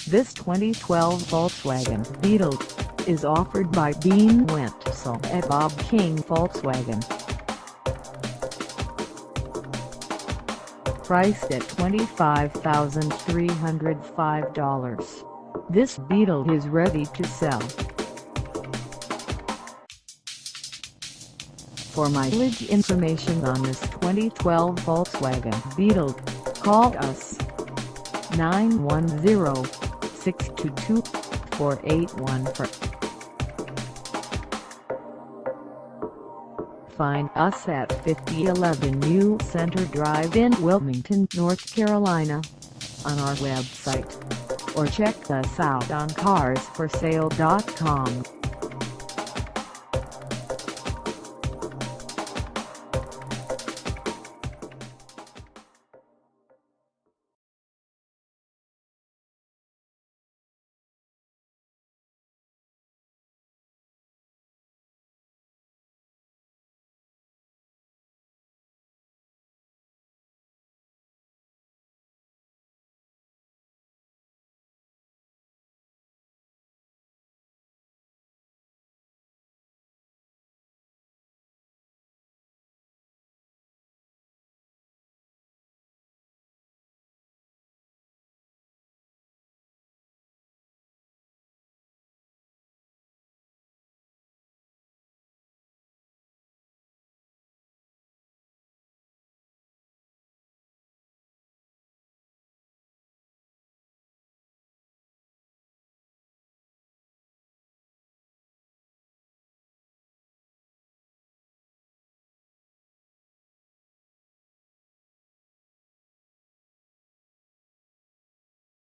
This 2012 Volkswagen Beetle is offered by Wentzel at Bob King Volkswagen. Priced at $25,305, this Beetle is ready to sell. For mileage information on this 2012 Volkswagen Beetle, call us 910-622-4814. Find us at 5011 New Center Drive in Wilmington, North Carolina, on our website, or check us out on carsforsale.com.